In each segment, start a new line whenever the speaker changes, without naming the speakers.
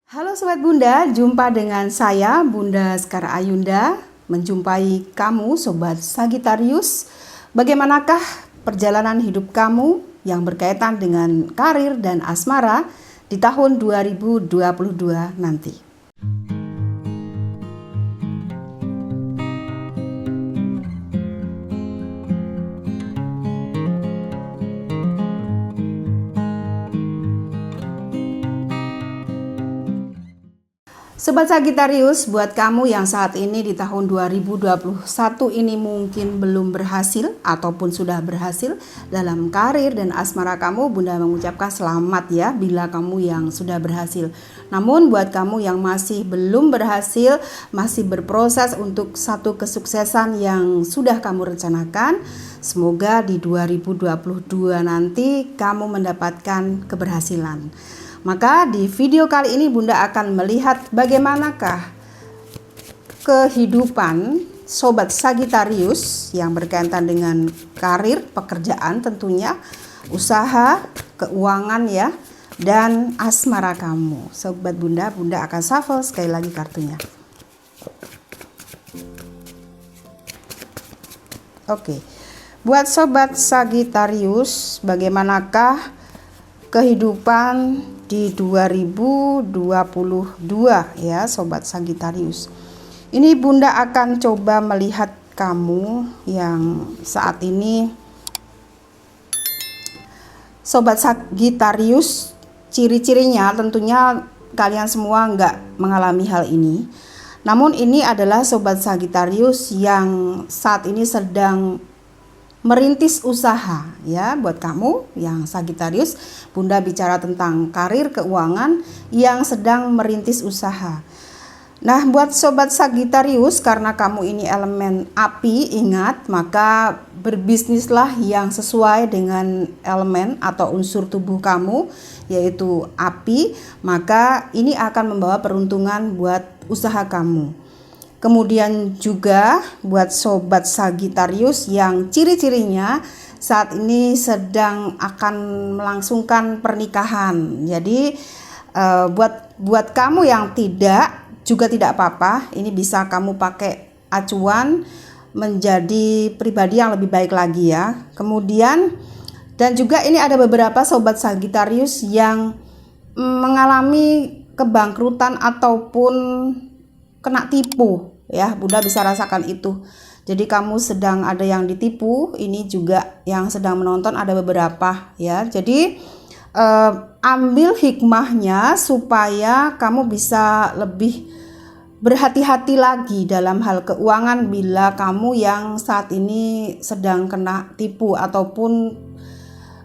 Halo Sobat Bunda, jumpa dengan saya Bunda Sekar Ayunda, menjumpai kamu Sobat Sagittarius. Bagaimanakah perjalanan hidup kamu yang berkaitan dengan karir dan asmara di tahun 2022 nanti? Sobat Sagittarius, buat kamu yang saat ini di tahun 2021 ini mungkin belum berhasil ataupun sudah berhasil dalam karir dan asmara kamu, Bunda mengucapkan selamat ya bila kamu yang sudah berhasil. Namun buat kamu yang masih belum berhasil, masih berproses untuk satu kesuksesan yang sudah kamu rencanakan, semoga di 2022 nanti kamu mendapatkan keberhasilan. Maka di video kali ini Bunda akan melihat bagaimanakah kehidupan Sobat Sagittarius yang berkaitan dengan karir, pekerjaan tentunya, usaha, keuangan ya, dan asmara kamu. Sobat Bunda akan shuffle sekali lagi kartunya. Oke, buat Sobat Sagittarius, bagaimanakah kehidupan di 2022 ya Sobat Sagittarius. Ini Bunda akan coba melihat kamu yang saat ini Sobat Sagittarius, ciri-cirinya tentunya kalian semua nggak mengalami hal ini. Namun ini adalah Sobat Sagittarius yang saat ini sedang merintis usaha ya. Buat kamu yang Sagittarius, Bunda bicara tentang karir, keuangan yang sedang merintis usaha. Nah, buat Sobat Sagittarius, karena kamu ini elemen api, ingat, maka berbisnislah yang sesuai dengan elemen atau unsur tubuh kamu, yaitu api, maka ini akan membawa peruntungan buat usaha kamu. Kemudian juga buat Sobat Sagittarius yang ciri-cirinya saat ini sedang akan melangsungkan pernikahan. Jadi buat kamu yang tidak apa-apa. Ini bisa kamu pakai acuan menjadi pribadi yang lebih baik lagi ya. Kemudian dan juga ini ada beberapa Sobat Sagittarius yang mengalami kebangkrutan ataupun kena tipu ya. Bunda bisa rasakan itu. Jadi kamu sedang ada yang ditipu, ini juga yang sedang menonton ada beberapa ya. Jadi ambil hikmahnya supaya kamu bisa lebih berhati-hati lagi dalam hal keuangan bila kamu yang saat ini sedang kena tipu ataupun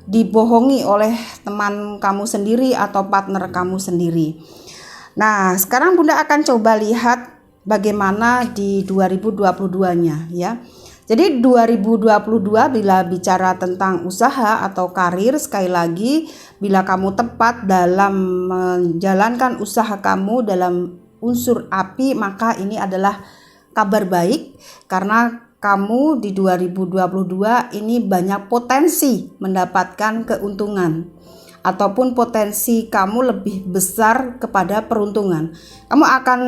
dibohongi oleh teman kamu sendiri atau partner kamu sendiri. Nah, sekarang Bunda akan coba lihat bagaimana di 2022-nya ya. Jadi 2022 bila bicara tentang usaha atau karir, sekali lagi bila kamu tepat dalam menjalankan usaha kamu dalam unsur api, maka ini adalah kabar baik karena kamu di 2022 ini banyak potensi mendapatkan keuntungan ataupun potensi kamu lebih besar kepada peruntungan. Kamu akan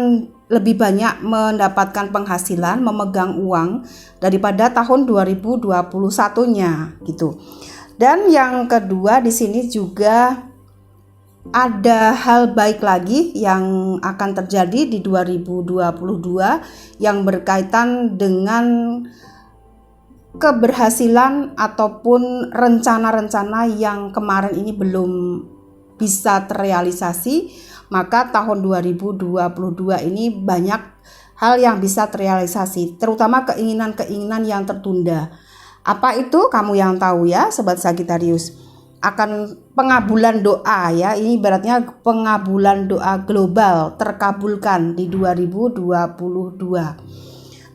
lebih banyak mendapatkan penghasilan, memegang uang daripada tahun 2021-nya gitu. Dan yang kedua di sini juga ada hal baik lagi yang akan terjadi di 2022 yang berkaitan dengan keberhasilan ataupun rencana-rencana yang kemarin ini belum bisa terrealisasi, maka tahun 2022 ini banyak hal yang bisa terrealisasi, terutama keinginan-keinginan yang tertunda. Apa itu? Kamu yang tahu ya Sobat Sagittarius. Akan pengabulan doa ya, ini ibaratnya pengabulan doa global terkabulkan di 2022.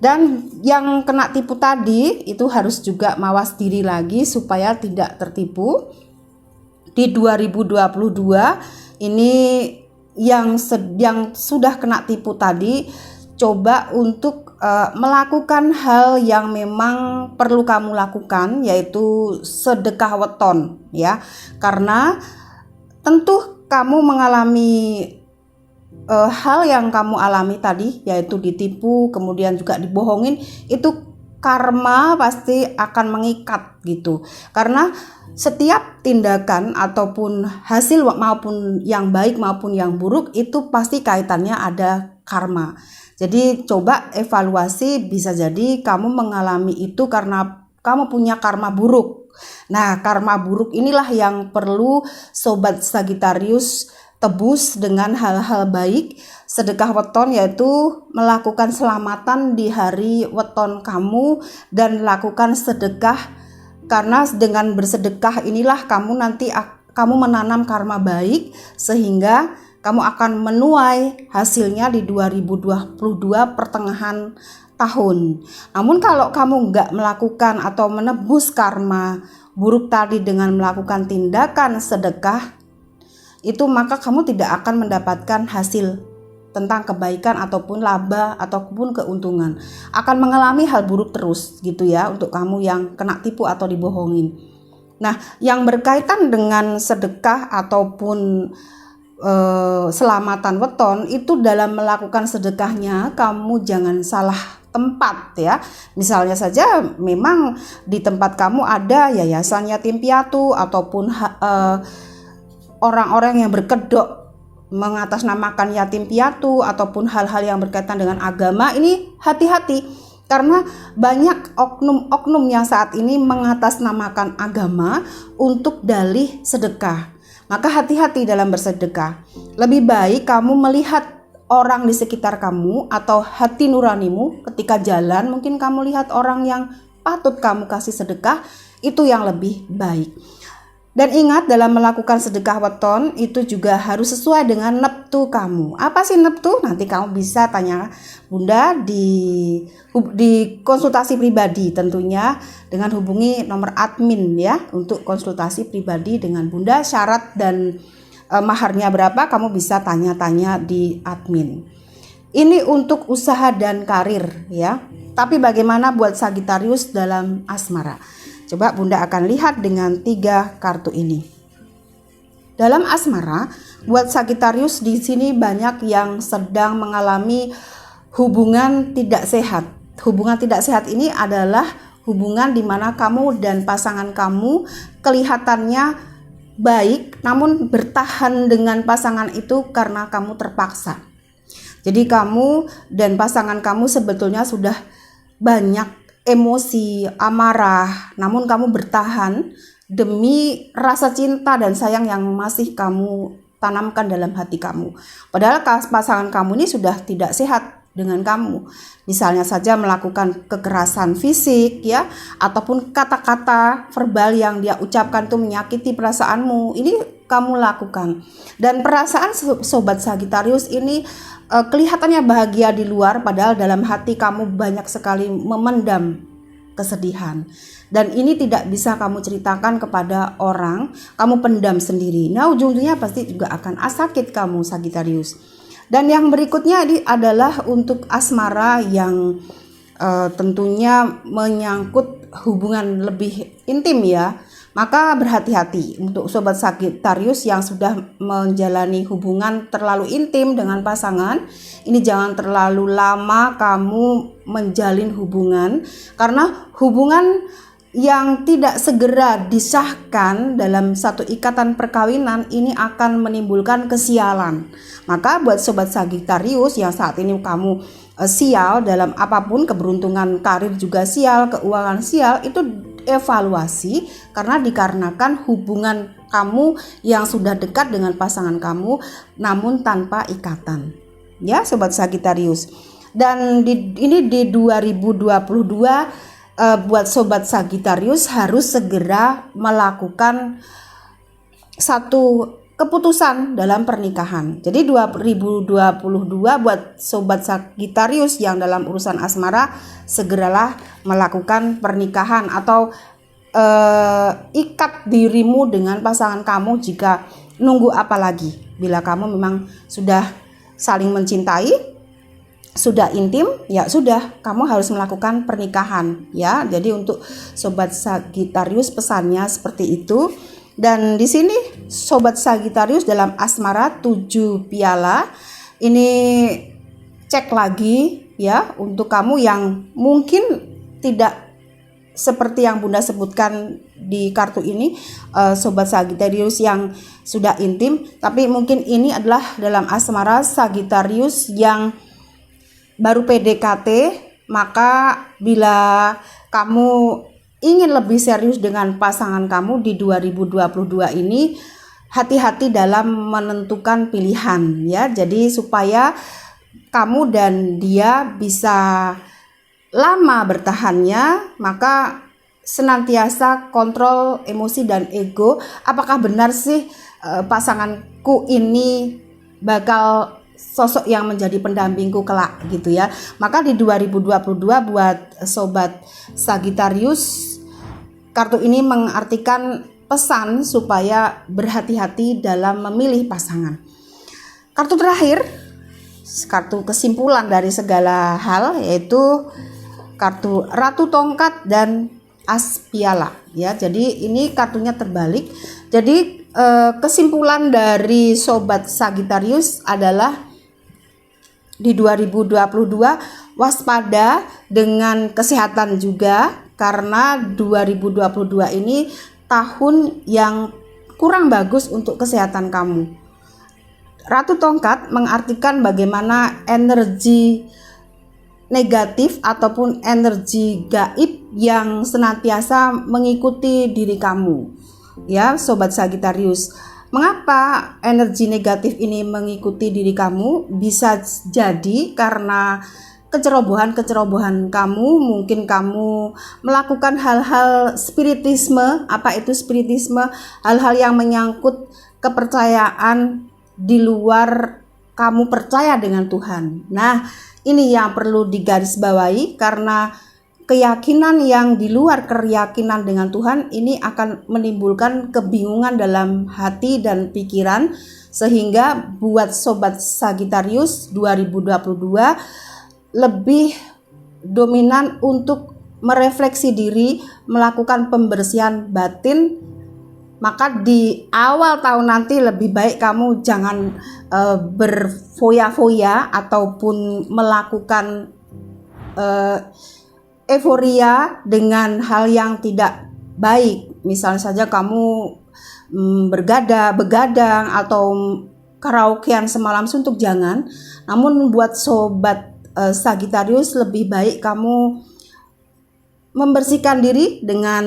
Dan yang kena tipu tadi itu harus juga mawas diri lagi supaya tidak tertipu. Di 2022 ini yang sudah kena tipu tadi, coba untuk melakukan hal yang memang perlu kamu lakukan, yaitu sedekah weton ya. Karena tentu kamu mengalami hal yang kamu alami tadi, yaitu ditipu, kemudian juga dibohongin, itu karma pasti akan mengikat gitu. Karena setiap tindakan ataupun hasil maupun yang baik maupun yang buruk itu pasti kaitannya ada karma. Jadi coba evaluasi, bisa jadi kamu mengalami itu karena kamu punya karma buruk. Nah, karma buruk inilah yang perlu Sobat Sagittarius tebus dengan hal-hal baik. Sedekah weton yaitu melakukan selamatan di hari weton kamu dan lakukan sedekah, karena dengan bersedekah inilah kamu nanti kamu menanam karma baik sehingga kamu akan menuai hasilnya di 2022 pertengahan tahun. Namun kalau kamu nggak melakukan atau menebus karma buruk tadi dengan melakukan tindakan sedekah, itu maka kamu tidak akan mendapatkan hasil tentang kebaikan ataupun laba ataupun keuntungan. Akan mengalami hal buruk terus gitu ya untuk kamu yang kena tipu atau dibohongin. Nah, yang berkaitan dengan sedekah ataupun selamatan weton itu, dalam melakukan sedekahnya kamu jangan salah tempat ya. Misalnya saja memang di tempat kamu ada yayasan yatim piatu ataupun orang-orang yang berkedok mengatasnamakan yatim piatu ataupun hal-hal yang berkaitan dengan agama, ini hati-hati karena banyak oknum-oknum yang saat ini mengatasnamakan agama untuk dalih sedekah. Maka hati-hati dalam bersedekah. Lebih baik kamu melihat orang di sekitar kamu atau hati nuranimu ketika jalan, mungkin kamu lihat orang yang patut kamu kasih sedekah, itu yang lebih baik. Dan ingat, dalam melakukan sedekah weton itu juga harus sesuai dengan neptu kamu. Apa sih neptu? Nanti kamu bisa tanya Bunda di konsultasi pribadi, tentunya dengan hubungi nomor admin ya untuk konsultasi pribadi dengan Bunda. Syarat dan maharnya berapa kamu bisa tanya-tanya di admin. Ini untuk usaha dan karir ya. Tapi bagaimana buat Sagittarius dalam asmara? Coba Bunda akan lihat dengan 3 kartu ini. Dalam asmara, buat Sagittarius di sini banyak yang sedang mengalami hubungan tidak sehat. Hubungan tidak sehat ini adalah hubungan di mana kamu dan pasangan kamu kelihatannya baik, namun bertahan dengan pasangan itu karena kamu terpaksa. Jadi kamu dan pasangan kamu sebetulnya sudah banyak emosi, amarah, namun kamu bertahan demi rasa cinta dan sayang yang masih kamu tanamkan dalam hati kamu. Padahal pasangan kamu ini sudah tidak sehat dengan kamu. Misalnya saja melakukan kekerasan fisik ya, ataupun kata-kata verbal yang dia ucapkan itu menyakiti perasaanmu. Ini kamu lakukan. Dan perasaan Sobat Sagittarius ini kelihatannya bahagia di luar, padahal dalam hati kamu banyak sekali memendam kesedihan. Dan ini tidak bisa kamu ceritakan kepada orang, kamu pendam sendiri. Nah, ujung-ujungnya pasti juga akan sakit kamu Sagittarius. Dan yang berikutnya ini adalah untuk asmara yang tentunya menyangkut hubungan lebih intim ya. Maka berhati-hati untuk Sobat Sagittarius yang sudah menjalani hubungan terlalu intim dengan pasangan. Ini jangan terlalu lama kamu menjalin hubungan, karena hubungan yang tidak segera disahkan dalam satu ikatan perkawinan ini akan menimbulkan kesialan. Maka buat Sobat Sagittarius yang saat ini kamu sial dalam apapun, keberuntungan karir juga sial, keuangan sial, itu evaluasi karena dikarenakan hubungan kamu yang sudah dekat dengan pasangan kamu namun tanpa ikatan ya Sobat Sagittarius. Dan ini di 2022 buat Sobat Sagittarius harus segera melakukan satu keputusan dalam pernikahan. Jadi 2022 buat Sobat Sagittarius yang dalam urusan asmara, segeralah melakukan pernikahan atau ikat dirimu dengan pasangan kamu. Jika nunggu apa lagi, bila kamu memang sudah saling mencintai, sudah intim, ya sudah, kamu harus melakukan pernikahan ya. Jadi untuk Sobat Sagittarius pesannya seperti itu. Dan di sini Sobat Sagittarius dalam asmara 7 piala Ini cek lagi ya untuk kamu yang mungkin tidak seperti yang Bunda sebutkan di kartu ini, Sobat Sagittarius yang sudah intim, tapi mungkin ini adalah dalam asmara Sagittarius yang baru PDKT. Maka bila kamu ingin lebih serius dengan pasangan kamu di 2022 ini, hati-hati dalam menentukan pilihan ya. Jadi supaya kamu dan dia bisa lama bertahannya, maka senantiasa kontrol emosi dan ego. Apakah benar sih pasanganku ini bakal sosok yang menjadi pendampingku kelak gitu ya. Maka di 2022 buat Sobat Sagittarius, kartu ini mengartikan pesan supaya berhati-hati dalam memilih pasangan. Kartu terakhir, kartu kesimpulan dari segala hal, yaitu kartu Ratu Tongkat dan As Piala ya. Jadi ini kartunya terbalik. Jadi kesimpulan dari Sobat Sagittarius adalah di 2022 waspada dengan kesehatan juga, karena 2022 ini tahun yang kurang bagus untuk kesehatan kamu. Ratu Tongkat mengartikan bagaimana energi negatif ataupun energi gaib yang senantiasa mengikuti diri kamu ya, Sobat Sagittarius. Mengapa energi negatif ini mengikuti diri kamu? Bisa jadi karena kecerobohan kamu. Mungkin kamu melakukan hal-hal spiritisme. Apa itu spiritisme? Hal-hal yang menyangkut kepercayaan di luar kamu percaya dengan Tuhan. Nah, ini yang perlu digarisbawahi, karena keyakinan yang di luar keyakinan dengan Tuhan ini akan menimbulkan kebingungan dalam hati dan pikiran, sehingga buat Sobat Sagittarius 2022 lebih dominan untuk merefleksi diri, melakukan pembersihan batin. Maka di awal tahun nanti lebih baik kamu jangan berfoya-foya ataupun melakukan euforia dengan hal yang tidak baik. Misalnya saja kamu begadang atau karaokean semalam suntuk, jangan. Namun buat Sobat Sagittarius lebih baik kamu membersihkan diri dengan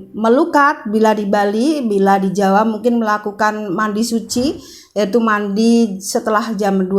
melukat bila di Bali, bila di Jawa mungkin melakukan mandi suci, yaitu mandi setelah jam 12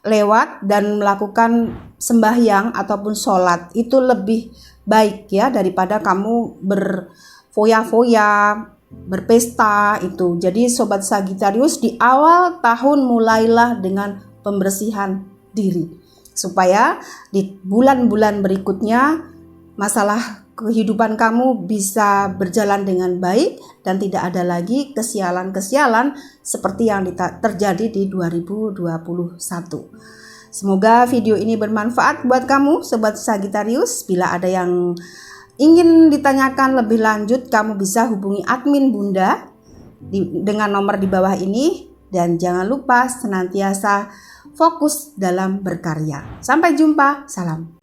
lewat dan melakukan sembahyang ataupun sholat. Itu lebih baik ya daripada kamu berfoya-foya, berpesta itu. Jadi Sobat Sagittarius di awal tahun mulailah dengan pembersihan diri, supaya di bulan-bulan berikutnya masalah kehidupan kamu bisa berjalan dengan baik dan tidak ada lagi kesialan-kesialan seperti yang terjadi di 2021. Semoga video ini bermanfaat buat kamu Sobat Sagittarius. Bila ada yang ingin ditanyakan lebih lanjut, kamu bisa hubungi admin Bunda dengan nomor di bawah ini. Dan jangan lupa senantiasa fokus dalam berkarya. Sampai jumpa, salam.